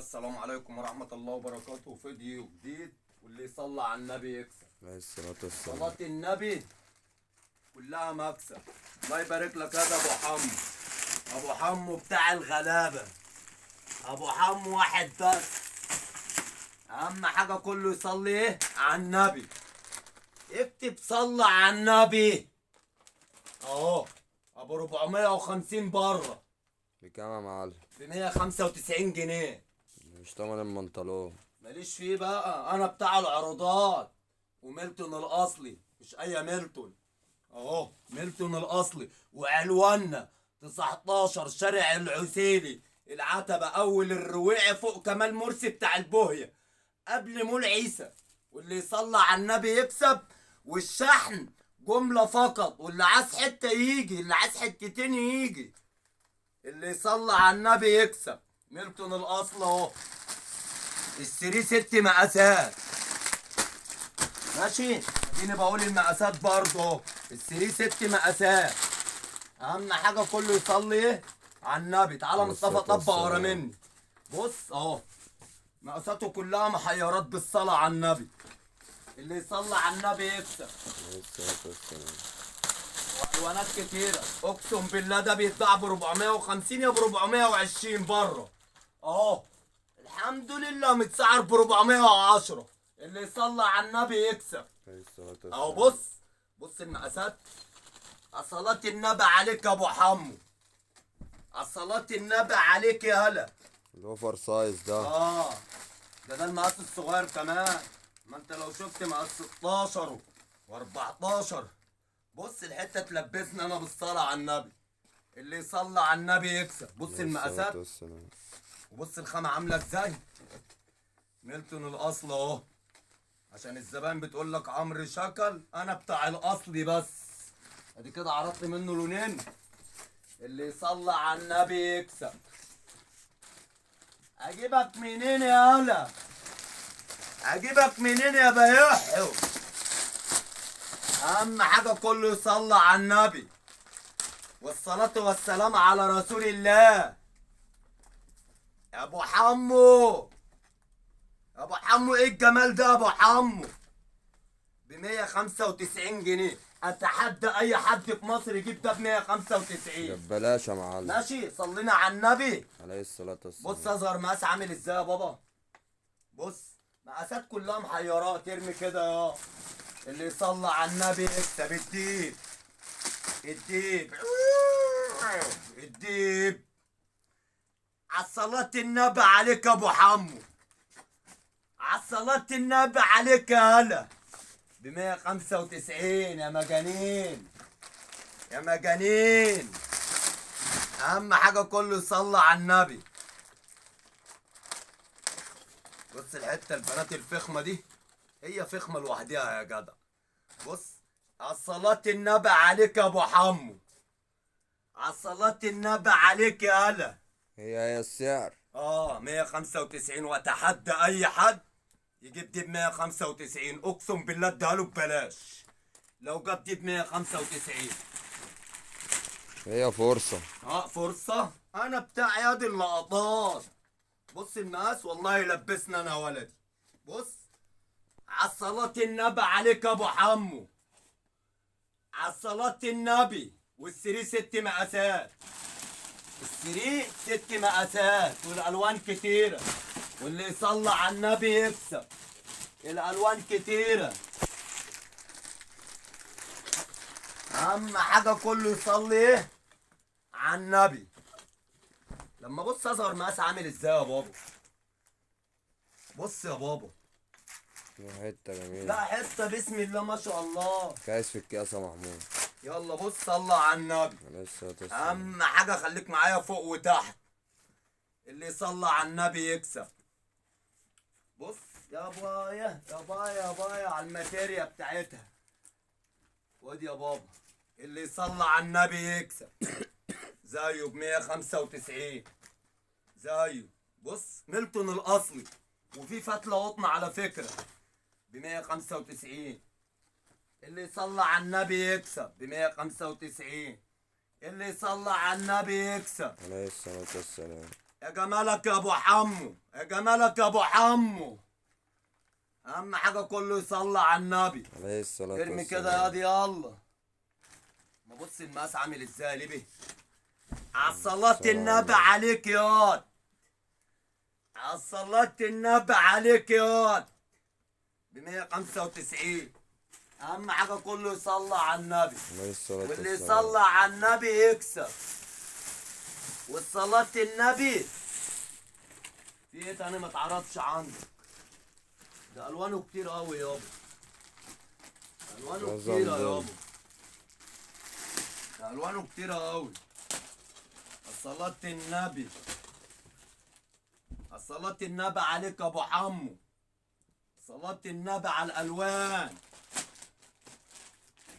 السلام عليكم ورحمة الله وبركاته. فيديو جديد، واللي يصلي على النبي يكسب. عليه الصلاة والسلام. صلاة النبي كلها مكسب. الله يبارك لك يا ابو حمو. ابو حمو بتاع الغلابة، ابو حمو واحد بس. اهم حاجة كله يصلي ايه على النبي. اكتب صلى على النبي اهو. ابو 450 بره بكام يا معلم؟ ب 195 جنيه. مش تمن المنطلون. ماليش فيه بقى، انا بتاع العروضات وميلتون الاصلي، مش اي ميلتون. اهو ميلتون الاصلي، وعنواننا 19 شارع العسيلي، العتبة اول الرويع، فوق كمال مرسي بتاع البوهية، قبل مول عيسى. واللي يصلى على النبي يكسب. والشحن جملة فقط، واللي عايز حتة يجي، اللي عايز حتتين يجي. اللي يصلى على النبي يكسب. ميلتون الاصل اهو. السري 6 مقاسات. ماشي، اديني بقول المقاسات برضه. السري 6 مقاسات. اهم حاجه كله يصلي ايه على النبي. تعالى مصطفى طبق ورا مني. بص اهو، مقاساته كلها محيرات بالصلاه على النبي. اللي يصلي على النبي يكسب. عليه الصلاة والسلام. والوانات كتيره، اقسم بالله ده بيتباع ب 450 يا ب 420 بره اهو. الحمد لله متسعر ب 410. اللي يصلي على النبي يكسب. عليه الصلاة والسلام. اهو بص، بص المقاسات. صلاة النبي عليك يا ابو حمو. صلاة النبي عليك يا هلا. الاوفر سايز ده. ده المقاس الصغير كمان. ما انت لو شفت مقاس 16 و14. بص الحته تلبسني انا بالصلاه على النبي. اللي يصلي على النبي يكسب. بص عليه المقاسات، الصلاة والسلام. وبص الخامة عاملة ازاي. ميلتون الأصل أهو. عشان الزبائن بتقول لك عمرو شكل، أنا بتاع الأصلي بس. أدي كده عرضت منه لونين. اللي يصلي على النبي يكسب. أجيبك منين يا هلا؟ أجيبك منين يا بيحو؟ أهم حاجة كله يصلي على النبي. والصلاة والسلام على رسول الله. يا ابو حمو، ابو حمو ايه الجمال ده يا ابو حمو؟ ب 195 جنيه. اتحدى اي حد في مصر يجيب ده ب 195. ده ببلاش يا معلم. ماشي، صلينا على النبي. عليه الصلاة والسلام. بص اصغر مقاس عامل ازاي يا بابا. بص مقاسات كلها محيرات. ارمي كده يا. اللي يصلي على النبي يكسب. الديب، الديب، الديب. عالصلاة النبي عليك يا ابو حمو. عالصلاة النبي عليك يا هلا. ب 195 يا مجانين، يا مجانين. اهم حاجة كله يصلي على النبي. بص الحتة البنات الفخمة دي، هي فخمة لوحدها يا جدع. بص، عالصلاة النبي عليك يا ابو حمو. عالصلاة النبي عليك يا هلا. هي السعر. 195. واتحدى اي حد يجيب دي ب 195. اقسم بالله اديها له ببلاش لو جاب دي ب 195. هي فرصة. فرصة. انا بتاع يد اللقطات. بص المقاس والله يلبسنا انا ولدي. بص، عالصلاة النبي عليك يا ابو حمو. عالصلاة النبي. والسري 6 مقاسات. السري 6 مقاسات، والالوان كتيره. واللي يصلي على النبي يكسب. الالوان كتيره. اهم حاجه كله يصلي ايه على النبي. لما بص اصغر مقاس عامل ازاي يا بابا. بص يا بابا. حتة جميلة. لا حته بسم الله ما شاء الله. كايس في الكاسة محمود. يلا بص صلى على النبي. عليه الصلاة والسلام. اهم حاجه خليك معايا فوق وتحت. اللي يصلى على النبي يكسب. بص يا بايا، يا بايا، يا بايا على الماتيريا بتاعتها. خد يا بابا. اللي يصلى على النبي يكسب. زيه ب 195. زيه. بص ميلتون الاصلي، وفي فتله قطن على فكره ب 195. اللي يصلى على النبي يكسب ب 195. اللي يصلى على النبي يكسب. عليه الصلاة والسلام. يا جمالك يا ابو حمو، يا جمالك يا ابو حمو. اهم حاجه كله يصلي على النبي. عليه الصلاة ارمي كده والسلام. يا دي يلا. ما بص المقاس عامل ازاي ليه. على صلاة النبي عليك ياض. على صلاة النبي عليك ياض. ب 195. اهم حاجه كله يصلي على النبي. عليه الصلاة واللي والسلام. يصلي على النبي يكسب. والصلاة النبي في ايه تاني ما تعرفش عندك؟ ده الوانه كتير قوي يابا. الوانه جزا كتيره الله. يابا. ده الوانه كتيره قوي. صلاة النبي. صلاة النبي عليك يا ابو حمو. صلاة النبي على الالوان.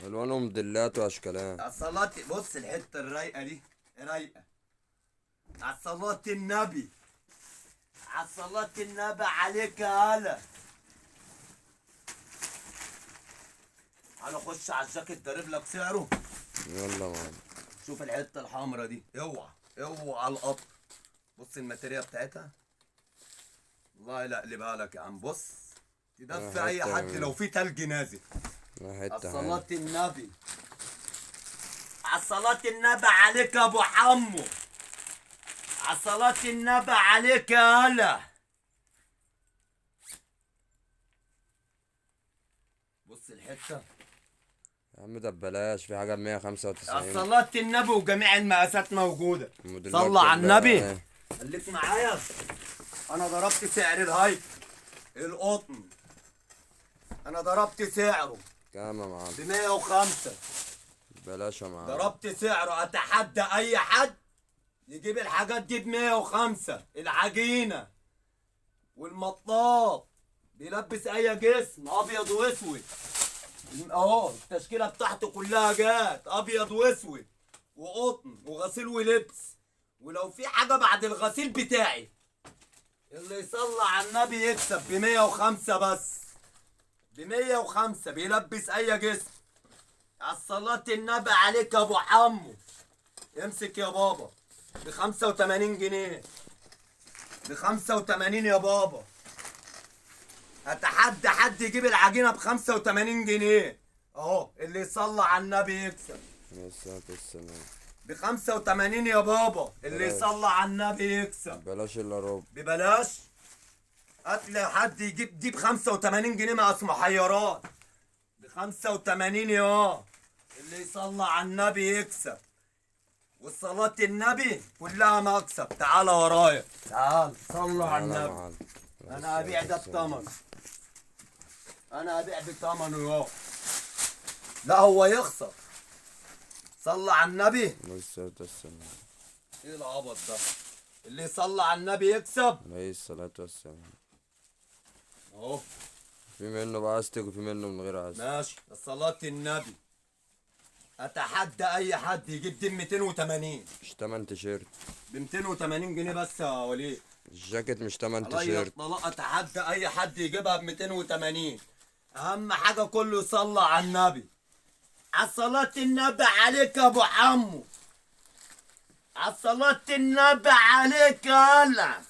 ألوانهم دلات وأشكالات. صلاة بص الحته الرايقه دي رايقه. على صلاة النبي. على صلاة النبي عليك يا هلا. تعالى خش على الجاكيت ضارب لك سعره. يلا معلم. شوف الحته الحمرا دي، اوعى اوعى على القطر. بص الماتيريال بتاعتها. والله لا اقلبها لك يا عم. بص تدفي اي حتة حد لو في تلج نازل. حتة الصلاة النبي. على صلاة النبي عليك يا ابو حمو. على صلاة النبي عليك يا هلا. بص الحتة. يا عم ده ببلاش، في حاجة ب 195. على صلاة النبي وجميع المقاسات موجودة. الموديلات صلى على كلها. النبي. خليك معايا. انا ضربت سعر الهايك القطن. انا ضربت سعره كام يا معلم؟ ب 105. ببلاش يا معلم. ضربت سعره. اتحدى اي حد يجيب الحاجات دي ب 105. العجينة والمطاط بيلبس اي جسم ابيض واسود. اهو التشكيلة بتاعته كلها جات ابيض واسود وقطن وغسيل ولبس. ولو في حاجة بعد الغسيل بتاعي اللي يصلي على النبي يكسب ب 105 بس. ب 105 بيلبس اي جسم. على صلاة النبي عليك يا ابو حمو. امسك يا بابا ب 85 جنيه. ب 85 يا بابا. اتحدى حد يجيب العجينة ب 85 جنيه. اهو اللي يصلي على النبي يكسب. عليه الصلاة والسلام. ب 85 يا بابا. اللي بلاش. يصلي على النبي يكسب. ببلاش إلا ربع. ببلاش. هتلاقي حد يجيب دي ب 85 جنيه مع محيرات. ب 85 يا. اللي يصلي على النبي يكسب. والصلاة النبي كلها مكسب. تعال ورايا. تعال صلوا على تعالى يا النبي. معلم. انا هبيع ده بثمن. انا هبيع بثمنه يا. لا هو يخسر. صلى على النبي. عليه الصلاة والسلام. ايه العبط ده؟ اللي يصلي على النبي يكسب. عليه الصلاة والسلام. اهو في منه بأستك وفي منه من غير أستك. ماشي. صلاة النبي. اتحدى اي حد يجيب دي ب 280. مش تمن تيشيرت. ب 280 جنيه بس يا وليد. الجاكيت مش تمن عليا تيشيرت. الطلاق. اتحدى اي حد يجيبها ب 280. اهم حاجه كله يصلي على النبي. على صلاة النبي عليك يا ابو حمو. على صلاة النبي عليك يلا.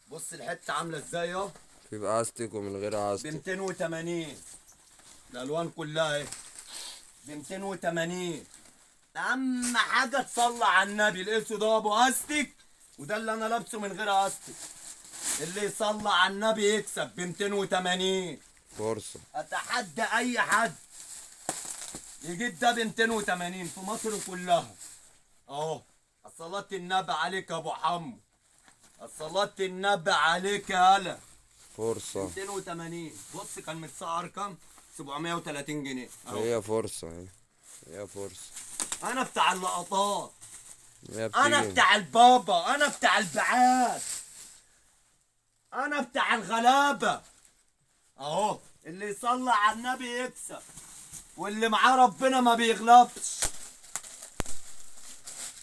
بص الحته عامله ازاي اهو. في بأستك ومن غير ب أستك. 280. الالوان كلها اهي ب 280. اهم حاجه تصلي على النبي. الاسود ده ابو استك وده اللي انا لابسه من غير استك. اللي يصلي على النبي يكسب ب 280. فرصة. اتحدى اي حد يجيب ده ب 280 في مصر كلها. اهو صلاة النبي عليك يا ابو حمو. صلاة النبي عليك يا هلا. فرصة. 280. بص كان متسعر كام؟ 730 جنيه. اهو هي فرصة اهي. هي فرصة. انا بتاع اللقطات. هي انا بتيجي. بتاع البابا. انا بتاع البعاد. انا بتاع الغلابة. اهو اللي يصلي على النبي يكسب. واللي معاه ربنا ما بيغلطش.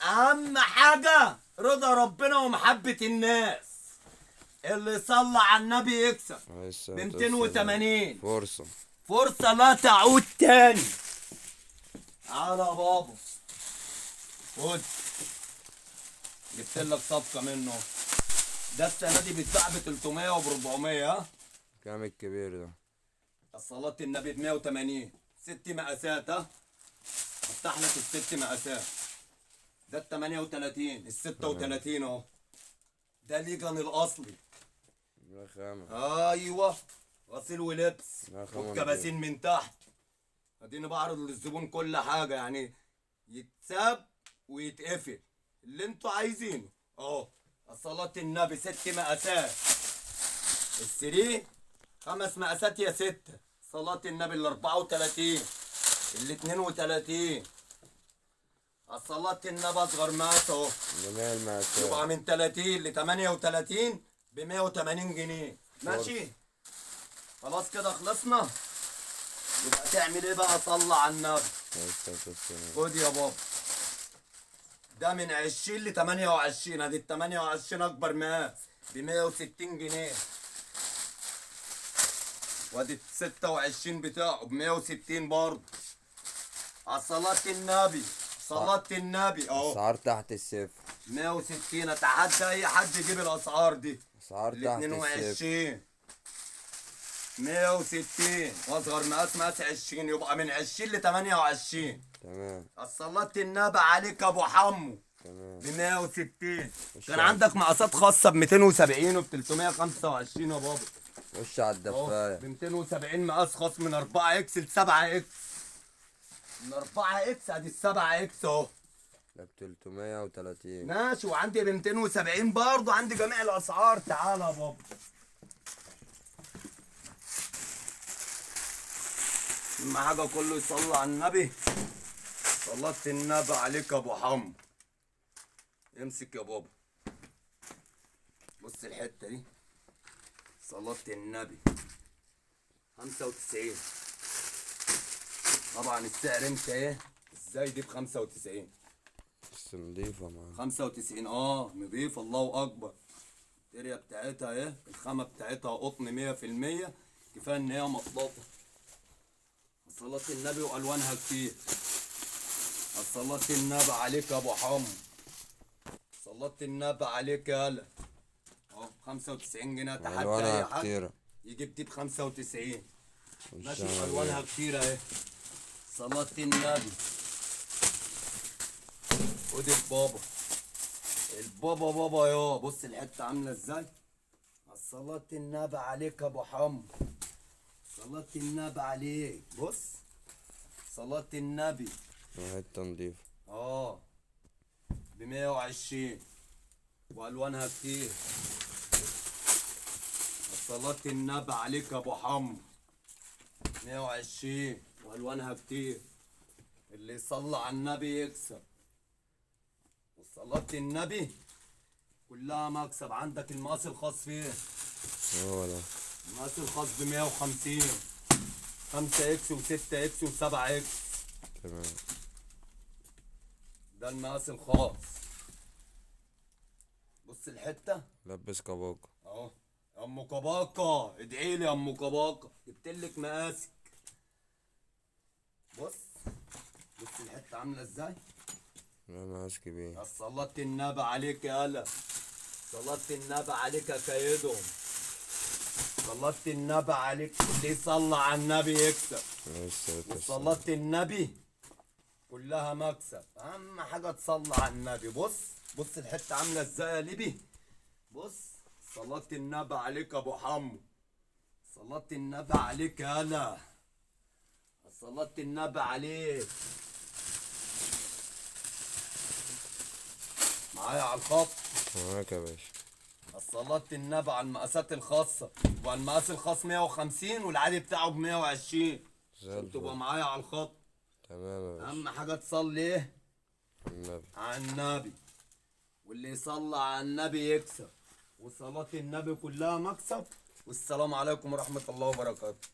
اهم حاجة رضا ربنا ومحبة الناس. اللي يصلي على النبي يكسب عليه الصلاة ب والسلام. 280. فرصة. فرصة لا تعود تاني. تعالى يا بابا. خد. جبت لك صفقة منه. ده السنه دي بيتباع ب 300 وب 400. ها كام الكبير ده؟ الصلاة النبي ب 180، ست مقاسات. ها افتح لك الست مقاسات. ده ال 38، ال 36 اهو. ده ليجن الاصلي. ده خامة. ايوه غسيل ولبس ده خامة والكباسين من تحت. اديني بعرض للزبون كل حاجه، يعني يتساب ويتقفل اللي انتوا عايزينه اهو. الصلاة النبي ست مقاسات. السرير 5 مقاسات يا ستة. صلاة النبي ال 34، ال 32. الصلاة النبي اصغر مقاس اهو. جميع المقاسات. يبقى من 30 ل 38 ب 180 جنيه. ماشي خلاص كده خلصنا. يبقى تعمل ايه بقى؟ صلى على النبي. خد يا بابا. ده من 20 ل 28. ادي ال 28 اكبر مقاس ب 160 جنيه. وادي ال 26 بتاعه ب 160 برضه. على صلاة النبي. صلاة النبي اهو. اسعار تحت الصفر. 160. اتحدى اي حد يجيب الاسعار دي. اسعار ال تحت الصفر. 22 160. واصغر مقاس 20. يبقى من 20 ل 28. تمام. الصلاة النبي عليك ابو حمو. تمام. ب 160. وش كان يعني؟ عندك مقاسات خاصة ب 270 وب 325 يا بابا. وش على اهو الدفاية. ب 270 مقاس خاص من 4 اكس ل 7 اكس. من 4 اكس ادي ال 7 اكس اهو. ده ب 330. ماشي. وعندي ب 270 برضه. عندي جميع الاسعار. تعالى يا بابا. اهم حاجه كله يصلي على النبي. صلاة النبي عليك يا ابو حمو. امسك يا بابا. بص الحته دي. صلاة النبي 95. طبعا السعر انت ايه ازاي دي ب 95؟ بس نضيفة معاك. 95 نضيف. الله اكبر. التريا بتاعتها ايه، الخامه بتاعتها قطن 100%. كفايه ان هي مطاطه. صلاة النبي والوانها كتير. صلاة النبي عليك يا ابو حمو. صلاة النبي عليك يالا. اهو 95 جنيه. تحدى اي الوانها حد كتيرة. يجيب دي ب 95. وش ماشي. يعني الوانها كتير اهي. صلاة النبي. خد البابا. البابا بابا يا بص الحته عامله ازاي. صلاة النبي عليك يا ابو حمو. صلاة النبي عليك. بص صلاة النبي. حتة نضيفة. ب 120 والوانها كتير. صلاة النبي عليك يا ابو حمو. 120 والوانها كتير. اللي يصلي على النبي يكسب. وصلاة النبي كلها مكسب. عندك المقاس الخاص فيه. هو ده. المقاس الخاص ب 150. 5 اكس و6 اكس و7 اكس. تمام. ده المقاس الخاص. بص الحته. لبس كباكة. اهو يا ام كباكه. ادعي لي يا ام كباكه. جبتلك مقاسك. بص الحته عامله ازاي. لا مقاس كبير. صلاة النبي عليك يالا. صلاة النبي عليك يا كيدهم. صلاة النبي عليك. اللي يصلي على النبي يكسب. وصلاة النبي كلها مكسب. اهم حاجه تصلي على النبي. بص الحته عامله ازاي يا ليبي. بص صلاة النبي عليك يا ابو حمو. صلاة النبي عليك يالا. صلاة النبي عليك. معايا على الخط. معاك يا باشا. صلاة النبي على المقاسات الخاصة. والمقاس الخاص 150 والعادي بتاعه ب 120. عشان تبقى معايا على الخط. تمام يا باشا. أهم حاجة تصلي إيه؟ النبي. على النبي. واللي يصلي على النبي يكسب. وصلاة النبي كلها مكسب. والسلام عليكم ورحمة الله وبركاته.